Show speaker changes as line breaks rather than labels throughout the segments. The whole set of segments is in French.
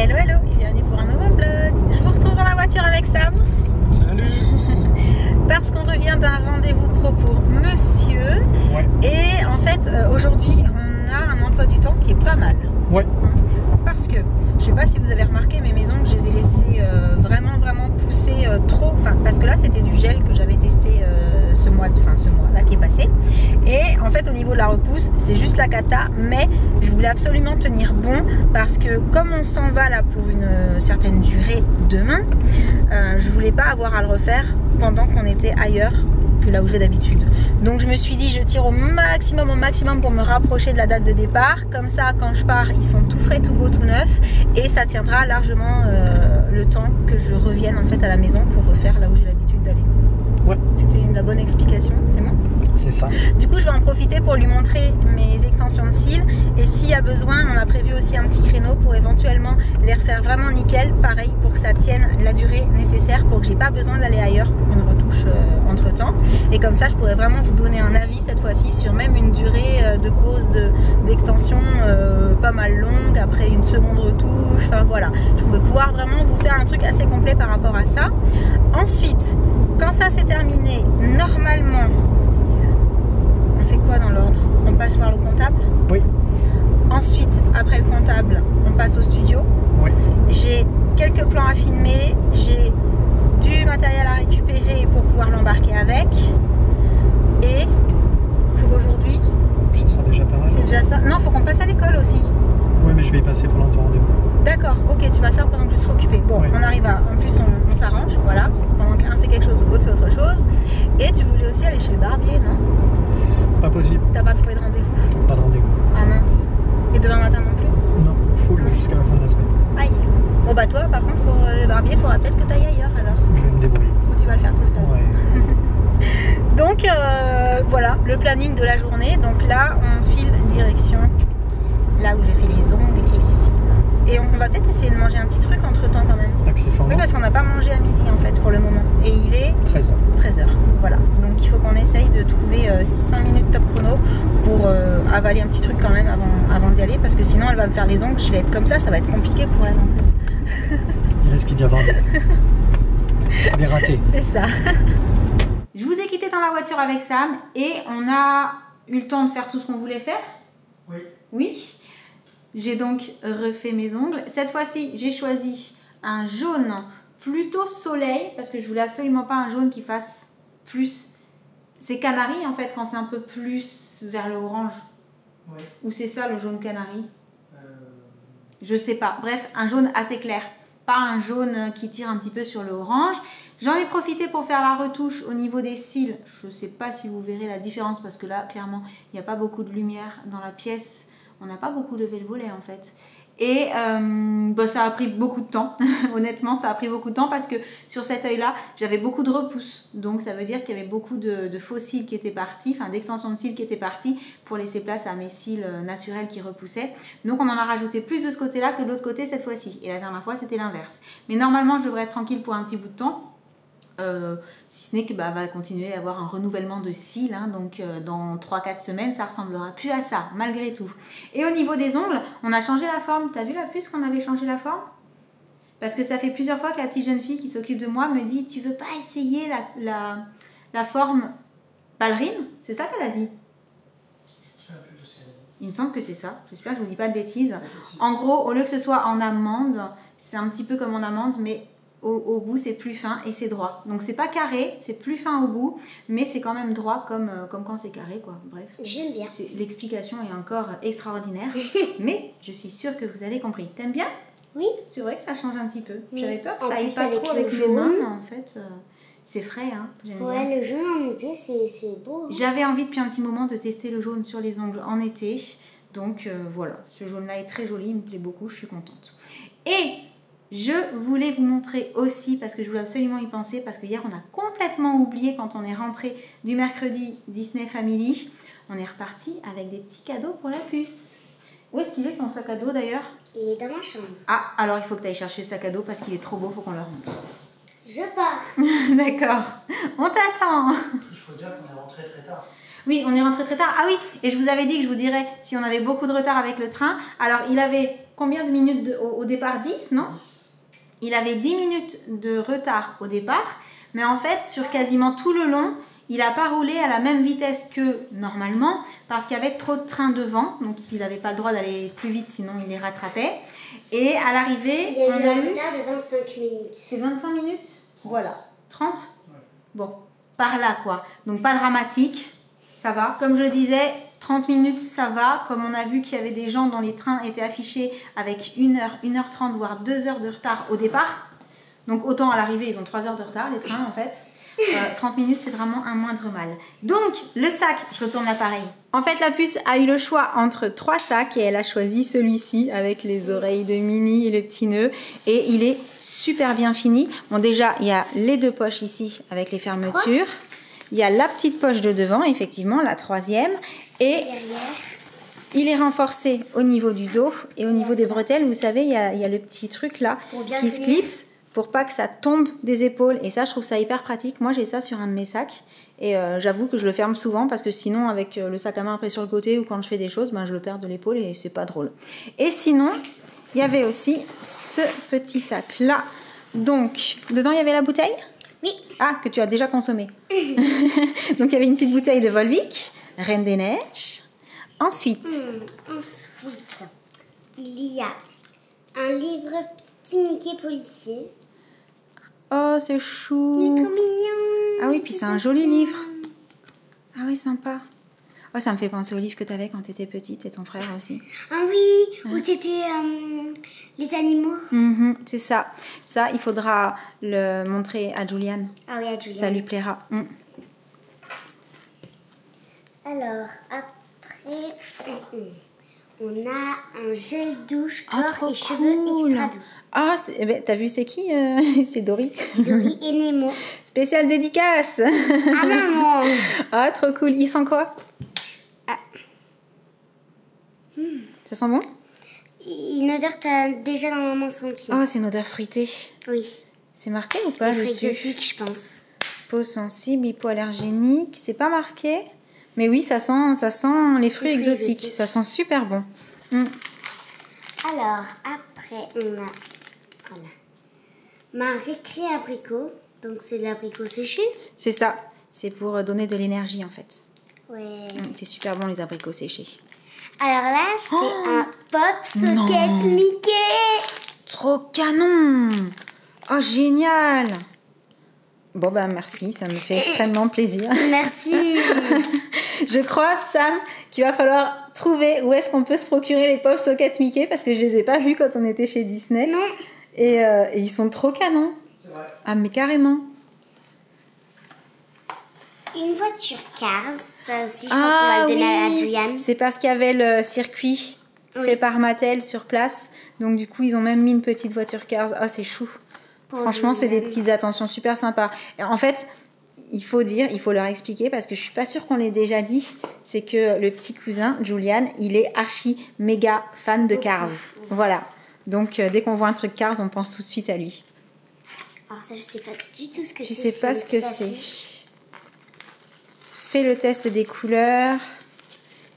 Hello hello et bienvenue pour un nouveau vlog. Je vous retrouve dans la voiture avec Sam.
Salut.
Parce qu'on revient d'un rendez-vous pro pour monsieur.
Ouais.
Et en fait aujourd'hui on a un emploi du temps qui est pas mal.
Ouais.
Parce que, je sais pas si vous avez remarqué, mais mes ongles je les ai laissés vraiment pousser trop. Enfin parce que là c'était du gel que j'avais testé ce mois là qui est passé. Et en fait au niveau de la repousse c'est juste la cata, mais je voulais absolument tenir bon parce que comme on s'en va là pour une certaine durée demain, je voulais pas avoir à le refaire pendant qu'on était ailleurs que là où je vais d'habitude. Donc je me suis dit je tire au maximum pour me rapprocher de la date de départ. Comme ça quand je pars ils sont tout frais, tout beau, tout neuf et ça tiendra largement le temps que je revienne en fait à la maison pour refaire là où j'ai l'habitude d'aller.
Ouais.
C'était la bonne explication, c'est bon?
C'est ça.
Du coup je vais en profiter pour lui montrer mes extensions de cils et s'il y a besoin on a prévu aussi un petit créneau pour éventuellement les refaire vraiment nickel, pareil pour que ça tienne la durée nécessaire pour que j'ai pas besoin d'aller ailleurs pour une retouche entre temps et comme ça je pourrais vraiment vous donner un avis cette fois-ci sur même une durée de pause d'extension pas mal longue après une seconde retouche, enfin voilà, je vais pouvoir vraiment vous faire un truc assez complet par rapport à ça. Ensuite quand ça c'est terminé, normalement on fait quoi dans l'ordre? On passe voir le comptable?
Oui.
Ensuite, après le comptable, on passe au studio.
Oui.
J'ai quelques plans à filmer, j'ai du matériel à récupérer pour pouvoir l'embarquer avec. Et pour aujourd'hui,
Ça sera déjà pas mal.
c'est déjà ça. Non, faut qu'on passe à l'école aussi.
Oui, mais je vais y passer pendant ton rendez-vous.
D'accord, ok, tu vas le faire pendant que je serai occupée. Bon,
Oui.
on arrive à... En plus, on s'arrange, voilà. Pendant qu'un fait quelque chose, l'autre fait autre chose. Et tu voulais aussi aller chez le barbier, non?
Pas possible.
T'as pas trouvé de rendez-vous?
Pas de rendez-vous.
Ah mince. Et demain matin non plus?
Non, full jusqu'à la fin de la semaine.
Aïe. Bon bah toi par contre pour le barbier il faudra peut-être que tu ailles ailleurs alors.
Je vais me débrouiller.
Ou tu vas le faire tout seul.
Ouais.
Donc voilà le planning de la journée. Donc là on file direction là où j'ai fait les ongles et les cils. Et on va peut-être essayer de manger un petit truc entre temps quand même.
Accessoirement.
Oui parce qu'on n'a pas mangé à midi en fait pour le moment. Et il est
13h.
13h. Voilà. Donc il faut qu'on essaye de trouver 5 minutes top chrono pour avaler un petit truc quand même avant d'y aller. Parce que sinon elle va me faire les ongles. Je vais être comme ça va être compliqué pour elle en fait.
Il risque d'y avoir des ratés.
C'est ça. Je vous ai quitté dans la voiture avec Sam et on a eu le temps de faire tout ce qu'on voulait faire.
Oui.
Oui. J'ai donc refait mes ongles. Cette fois-ci, j'ai choisi un jaune plutôt soleil parce que je voulais absolument pas un jaune qui fasse plus... C'est canari en fait quand c'est un peu plus vers le orange.
Oui.
Ou c'est ça le jaune canari? Je sais pas. Bref, un jaune assez clair. Pas un jaune qui tire un petit peu sur le orange. J'en ai profité pour faire la retouche au niveau des cils. Je ne sais pas si vous verrez la différence parce que là, clairement, il n'y a pas beaucoup de lumière dans la pièce. On n'a pas beaucoup levé le volet en fait. Et bah, ça a pris beaucoup de temps. Honnêtement, ça a pris beaucoup de temps parce que sur cet œil-là, j'avais beaucoup de repousse. Donc ça veut dire qu'il y avait beaucoup de faux cils qui étaient partis, enfin d'extensions de cils qui étaient partis pour laisser place à mes cils naturels qui repoussaient. Donc on en a rajouté plus de ce côté-là que de l'autre côté cette fois-ci. Et la dernière fois, c'était l'inverse. Mais normalement, je devrais être tranquille pour un petit bout de temps. Si ce n'est que va continuer à avoir un renouvellement de cils, hein, donc dans 3-4 semaines ça ressemblera plus à ça malgré tout. Et au niveau des ongles on a changé la forme. T'as vu la puce qu'on avait changé la forme? Parce que ça fait plusieurs fois que la petite jeune fille qui s'occupe de moi me dit tu veux pas essayer la forme ballerine? C'est ça qu'elle a dit. Il me semble que c'est ça, j'espère que je vous dis pas de bêtises. En gros au lieu que ce soit en amande, c'est un petit peu comme en amande mais au bout c'est plus fin et c'est droit. Donc c'est pas carré, c'est plus fin au bout, mais c'est quand même droit comme quand c'est carré quoi. Bref.
J'aime bien.
L'explication est encore extraordinaire, mais je suis sûre que vous avez compris. T'aimes bien?
Oui.
C'est vrai que ça change un petit peu.
Oui.
J'avais peur que
En
ça aille
plus,
pas
avec
trop
le
avec mes
jaune.
mains, mais en fait c'est frais hein. J'aime bien.
Ouais, le jaune en été, c'est beau. Hein.
J'avais envie depuis un petit moment de tester le jaune sur les ongles en été, donc voilà. Ce jaune là est très joli, il me plaît beaucoup, je suis contente. Et je voulais vous montrer aussi, parce que je voulais absolument y penser, parce que hier on a complètement oublié quand on est rentré du mercredi Disney Family, on est reparti avec des petits cadeaux pour la puce. Où est-ce qu'il est ton sac à dos d'ailleurs?
Il est dans ma chambre.
Ah, alors il faut que tu ailles chercher le sac à dos parce qu'il est trop beau, faut qu'on le remonte.
Je pars.
D'accord, on t'attend.
Il faut dire qu'on est rentré très tard.
Oui, on est rentré très tard. Ah oui, et je vous avais dit que je vous dirais si on avait beaucoup de retard avec le train. Alors, il avait combien de minutes au départ? 10, non?
10.
Il avait 10 minutes de retard au départ, mais en fait, sur quasiment tout le long, il n'a pas roulé à la même vitesse que normalement parce qu'il y avait trop de trains devant, donc il n'avait pas le droit d'aller plus vite, sinon il les rattrapait. Et à l'arrivée,
Il y a eu un retard de 25 minutes.
C'est 25 minutes? Voilà. 30? Ouais. Bon, par là quoi. Donc pas dramatique, ça va. Comme je le disais, 30 minutes ça va. Comme on a vu qu'il y avait des gens dont les trains étaient affichés avec 1h, 1h30, voire 2 heures de retard au départ. Donc autant à l'arrivée, ils ont 3 heures de retard, les trains en fait. 30 minutes, c'est vraiment un moindre mal. Donc, le sac, je retourne l'appareil. En fait, la puce a eu le choix entre 3 sacs et elle a choisi celui-ci avec les oreilles de Minnie et le petit nœud. Et il est super bien fini. Bon, déjà, il y a les 2 poches ici avec les fermetures. Il y a la petite poche de devant, effectivement, la 3e. Et derrière, il est renforcé au niveau du dos et au niveau des bretelles. Vous savez, il y a le petit truc là qui se clipse pour pas que ça tombe des épaules. Et ça, je trouve ça hyper pratique. Moi, j'ai ça sur un de mes sacs. Et j'avoue que je le ferme souvent parce que sinon, avec le sac à main après sur le côté ou quand je fais des choses, ben, je le perds de l'épaule et c'est pas drôle. Et sinon, il y avait aussi ce petit sac-là. Donc, dedans, il y avait la bouteille?
Oui.
Ah, que tu as déjà consommé. Donc, il y avait une petite bouteille de Volvic, Reine des Neiges. Ensuite,
il y a un livre Petit Mickey policier.
Oh, c'est chou.
Il est trop mignon.
Ah oui, puis c'est un joli livre. Ah oui, sympa. Oh, ça me fait penser au livre que tu avais quand tu étais petite et ton frère aussi.
Ah oui, où c'était les animaux.
C'est ça. Ça, il faudra le montrer à Juliane.
Ah oui, à Juliane.
Ça lui plaira.
Alors, après, on a un gel douche, corps et cheveux extra doux.
Ah, t'as vu c'est qui C'est Dory.
Dory et Nemo.
Spécial dédicace.
Ah maman.
Ah, trop cool. Il sent quoi? Ça sent bon?
Une odeur que tu as déjà normalement sentie.
Oh, c'est une odeur fruitée.
Oui.
C'est marqué ou pas dessus?
Exotique, je pense.
Peau sensible, hypoallergénique. C'est pas marqué. Mais oui, ça sent les fruits exotiques. Ça sent super bon.
Alors, après, on a ma récré abricot. Donc, c'est de l'abricot séché.
C'est ça. C'est pour donner de l'énergie, en fait.
Ouais.
C'est super bon, les abricots séchés.
Alors là, c'est un pop socket Mickey.
Trop canon. Oh, génial. Bon, bah merci, ça me fait extrêmement plaisir.
Merci.
Je crois, Sam, qu'il va falloir trouver où est-ce qu'on peut se procurer les pop socket Mickey parce que je les ai pas vus quand on était chez Disney.
Non.
Et ils sont trop canons.
C'est vrai.
Ah, mais carrément.
Une voiture Cars, ça aussi, je pense qu'on va le donner à Juliane.
C'est parce qu'il y avait le circuit fait par Mattel sur place. Donc, du coup, ils ont même mis une petite voiture Cars. Ah, c'est chou. Franchement, c'est des petites attentions super sympas. Et en fait, il faut leur expliquer parce que je suis pas sûre qu'on l'ait déjà dit. C'est que le petit cousin, Julian, il est archi méga fan de Cars. Voilà. Donc, dès qu'on voit un truc Cars, on pense tout de suite à lui.
Alors ça, je sais pas du tout ce que c'est.
Tu sais pas ce que c'est. Fais le test des couleurs.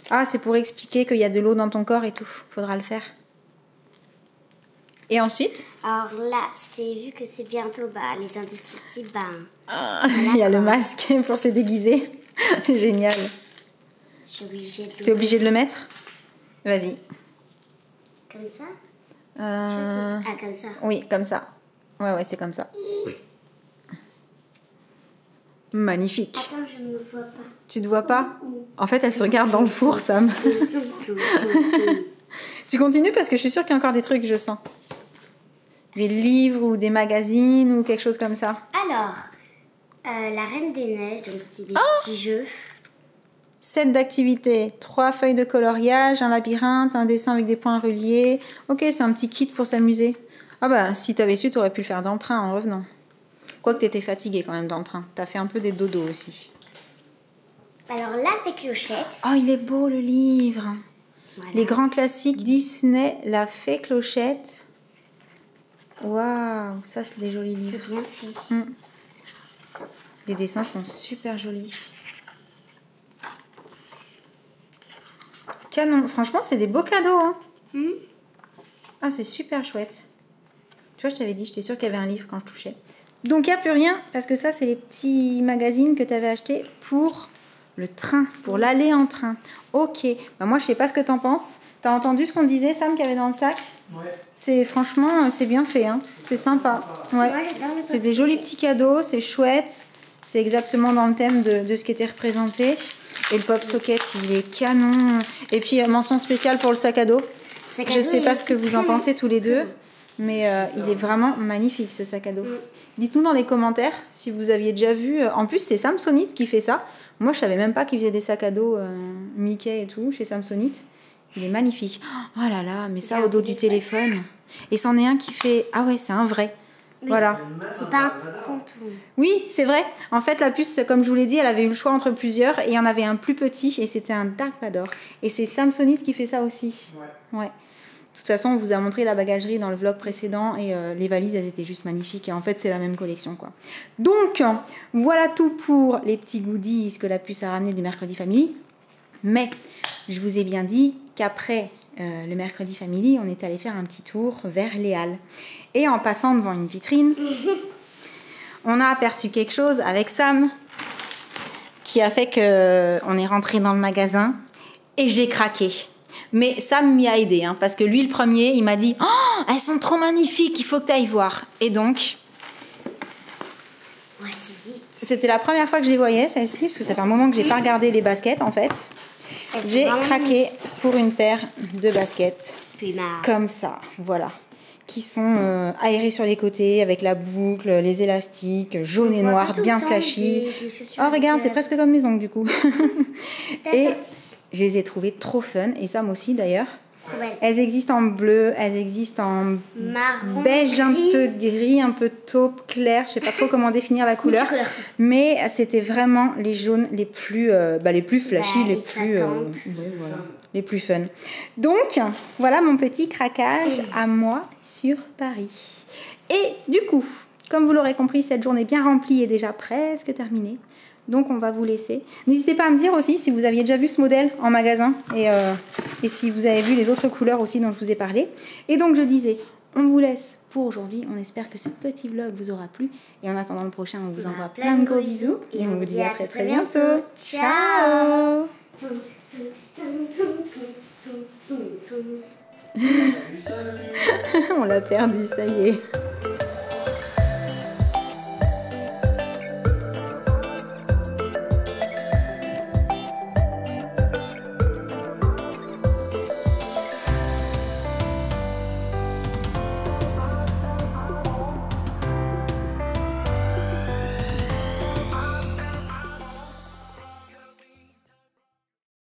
Ah, c'est pour expliquer qu'il y a de l'eau dans ton corps et tout. Faudra le faire. Et ensuite?
Alors là, c'est vu que c'est bientôt les indestructibles.
Il y a le masque pour se déguiser. Génial. T'es obligé de le mettre? Vas-y.
Comme ça? Ah, comme ça.
Oui, comme ça. Ouais, c'est comme ça. Magnifique.
Attends, je ne me vois pas.
Tu te vois pas? En fait, elle se regarde dans le four, Sam. Tu continues parce que je suis sûre qu'il y a encore des trucs, je sens. Des livres ou des magazines ou quelque chose comme ça.
Alors, la Reine des Neiges, donc c'est des petits jeux.
7 d'activités, 3 feuilles de coloriage, un labyrinthe, un dessin avec des points reliés. Ok, c'est un petit kit pour s'amuser. Ah bah, si t'avais su, t'aurais pu le faire dans le train en revenant. Quoique t'étais fatiguée quand même dans le train. T'as fait un peu des dodos aussi.
Alors, La Fée Clochette.
Oh, il est beau le livre.
Voilà.
Les grands classiques Disney, La Fée Clochette. Waouh, ça c'est des jolis livres.
C'est bien fait.
Les dessins sont super jolis. Canon. Franchement, c'est des beaux cadeaux. Hein. Ah, c'est super chouette. Tu vois, je t'avais dit, j'étais sûre qu'il y avait un livre quand je touchais. Donc, il n'y a plus rien, parce que ça, c'est les petits magazines que tu avais achetés pour le train, pour l'aller en train. Ok. Bah, moi, je sais pas ce que t'en penses. T'as entendu ce qu'on disait, Sam, qu'il y avait dans le sac? Ouais. Franchement, c'est bien fait, hein. C'est sympa. Ouais. C'est des jolis petits cadeaux, c'est chouette. C'est exactement dans le thème de ce qui était représenté. Et le pop socket, il est canon. Et puis, mention spéciale pour le sac à dos. Je sais pas ce que vous en pensez tous les deux, mais il est vraiment magnifique, ce sac à dos. Dites-nous dans les commentaires si vous aviez déjà vu. En plus, c'est Samsonite qui fait ça. Moi, je savais même pas qu'il faisait des sacs à dos Mickey et tout chez Samsonite. Il est magnifique. Oh là là, mais ça au dos du téléphone. Et c'en est un qui fait... Ah ouais, c'est un vrai. Oui. Voilà.
C'est pas un contour.
Oui, c'est vrai. En fait, la puce, comme je vous l'ai dit, elle avait eu le choix entre plusieurs. Et il y en avait un plus petit et c'était un Dark Vador. Et c'est Samsonite qui fait ça aussi. Ouais. De toute façon, on vous a montré la bagagerie dans le vlog précédent et les valises, elles étaient juste magnifiques. Et en fait, c'est la même collection, quoi. Donc, voilà tout pour les petits goodies que la puce a ramené du Mercredi Family. Mais, je vous ai bien dit qu'après le Mercredi Family, on est allé faire un petit tour vers les Halles. Et en passant devant une vitrine, on a aperçu quelque chose avec Sam qui a fait qu'on est rentré dans le magasin et j'ai craqué. Mais Sam m'y a aidé, hein, parce que lui, le premier, il m'a dit « Oh, elles sont trop magnifiques, il faut que tu ailles voir !» Et donc, c'était la première fois que je les voyais, celles-ci, parce que ça fait un moment que j'ai pas regardé les baskets, en fait. J'ai craqué pour une paire de baskets, comme ça, voilà, qui sont aérées sur les côtés, avec la boucle, les élastiques, jaune et noir, bien flashy. Oh, regarde, c'est presque comme mes ongles, du coup. Et je les ai trouvées trop fun, et Sam aussi d'ailleurs. Ouais. Elles existent en bleu, elles existent en marron, beige, un peu gris, un peu taupe, clair. Je sais pas trop comment définir la couleur. Mais c'était vraiment les jaunes les plus flashy, les plus fun. Donc, voilà mon petit craquage à moi sur Paris. Et du coup, comme vous l'aurez compris, cette journée bien remplie est déjà presque terminée. Donc on va vous laisser. N'hésitez pas à me dire aussi si vous aviez déjà vu ce modèle en magasin et si vous avez vu les autres couleurs aussi dont je vous ai parlé. Et donc je disais, on vous laisse pour aujourd'hui. On espère que ce petit vlog vous aura plu. Et en attendant le prochain, on vous envoie plein de gros bisous. Et on vous dit à très très bientôt. Ciao. On l'a perdu, ça y est.